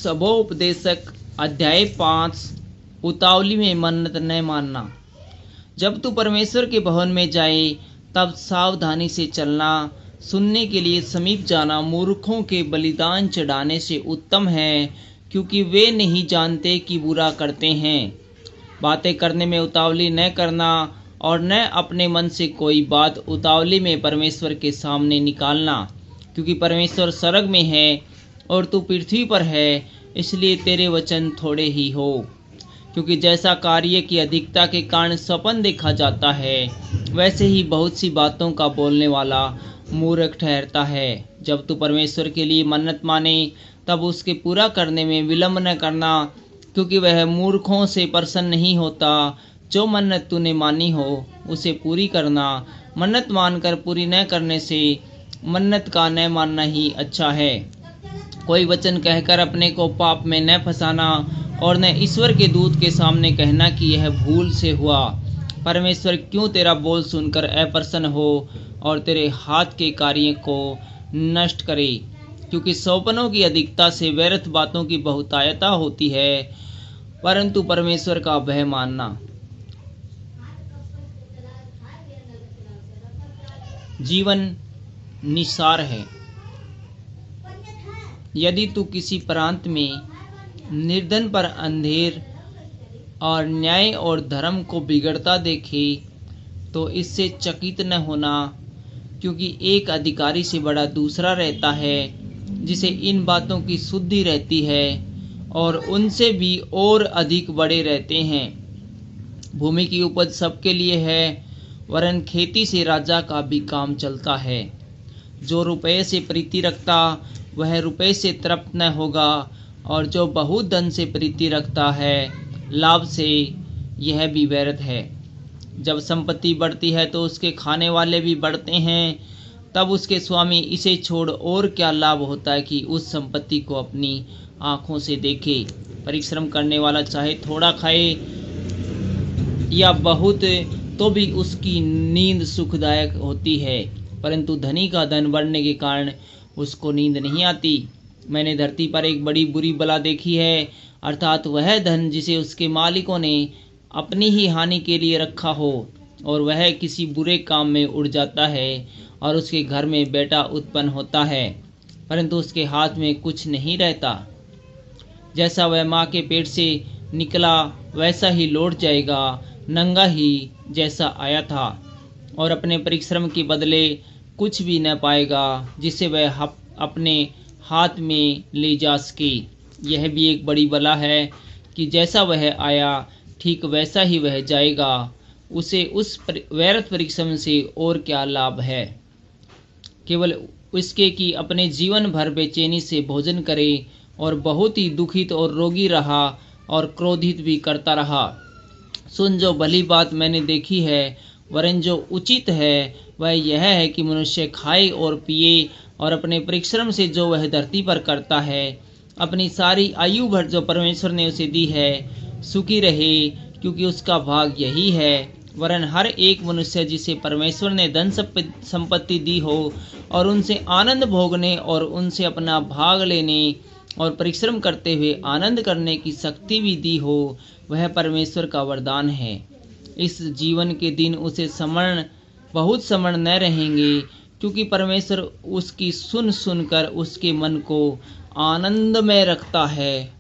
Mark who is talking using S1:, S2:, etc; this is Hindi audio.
S1: सबोपदेशक अध्याय 5 उतावली में मन्नत न मानना। जब तू परमेश्वर के भवन में जाए तब सावधानी से चलना। सुनने के लिए समीप जाना मूर्खों के बलिदान चढ़ाने से उत्तम है, क्योंकि वे नहीं जानते कि बुरा करते हैं। बातें करने में उतावली न करना और न अपने मन से कोई बात उतावली में परमेश्वर के सामने निकालना, क्योंकि परमेश्वर स्वर्ग में है और तू पृथ्वी पर है, इसलिए तेरे वचन थोड़े ही हो। क्योंकि जैसा कार्य की अधिकता के कारण स्वप्न देखा जाता है, वैसे ही बहुत सी बातों का बोलने वाला मूर्ख ठहरता है। जब तू परमेश्वर के लिए मन्नत माने तब उसके पूरा करने में विलंब न करना, क्योंकि वह मूर्खों से प्रसन्न नहीं होता। जो मन्नत तूने मानी हो उसे पूरी करना। मन्नत मानकर पूरी न करने से मन्नत का न मानना ही अच्छा है। कोई वचन कहकर अपने को पाप में न फंसाना और न ईश्वर के दूत के सामने कहना कि यह भूल से हुआ। परमेश्वर क्यों तेरा बोल सुनकर अप्रसन्न हो और तेरे हाथ के कार्य को नष्ट करे। क्योंकि सौपनों की अधिकता से व्यर्थ बातों की बहुतायता होती है, परंतु परमेश्वर का भय मानना जीवन निसार है। यदि तू किसी प्रांत में निर्धन पर अंधेर और न्याय और धर्म को बिगड़ता देखे तो इससे चकित न होना, क्योंकि एक अधिकारी से बड़ा दूसरा रहता है, जिसे इन बातों की शुद्धि रहती है और उनसे भी और अधिक बड़े रहते हैं। भूमि की उपज सबके लिए है, वरन खेती से राजा का भी काम चलता है। जो रुपये से प्रीति रखता वह रुपये से तृप्त न होगा, और जो बहुत धन से प्रीति रखता है लाभ से, यह भी व्यर्थ है। जब संपत्ति बढ़ती है तो उसके खाने वाले भी बढ़ते हैं। तब उसके स्वामी इसे छोड़ और क्या लाभ होता है कि उस संपत्ति को अपनी आँखों से देखे। परिश्रम करने वाला चाहे थोड़ा खाए या बहुत, तो भी उसकी नींद सुखदायक होती है, परंतु धनी का धन बढ़ने के कारण उसको नींद नहीं आती। मैंने धरती पर एक बड़ी बुरी बला देखी है, अर्थात वह धन जिसे उसके मालिकों ने अपनी ही हानि के लिए रखा हो और वह किसी बुरे काम में उड़ जाता है और उसके घर में बेटा उत्पन्न होता है, परंतु उसके हाथ में कुछ नहीं रहता। जैसा वह माँ के पेट से निकला वैसा ही लौट जाएगा, नंगा ही जैसा आया था, और अपने परिश्रम के बदले कुछ भी न पाएगा जिसे वह अपने हाथ में ले जा सके। यह भी एक बड़ी बला है कि जैसा वह आया ठीक वैसा ही वह जाएगा। उसे उस व्यर्थ परिश्रम से और क्या लाभ है, केवल इसके कि अपने जीवन भर बेचैनी से भोजन करे और बहुत ही दुखित और रोगी रहा और क्रोधित भी करता रहा। सुन, जो भली बात मैंने देखी है, वरन जो उचित है वह यह है कि मनुष्य खाए और पिए और अपने परिश्रम से जो वह धरती पर करता है, अपनी सारी आयु भर जो परमेश्वर ने उसे दी है सुखी रहे, क्योंकि उसका भाग यही है। वरन हर एक मनुष्य जिसे परमेश्वर ने धन संपत्ति दी हो और उनसे आनंद भोगने और उनसे अपना भाग लेने और परिश्रम करते हुए आनंद करने की शक्ति भी दी हो, वह परमेश्वर का वरदान है। इस जीवन के दिन उसे बहुत समरण न रहेंगे, क्योंकि परमेश्वर उसकी सुन सुनकर उसके मन को आनंद में रखता है।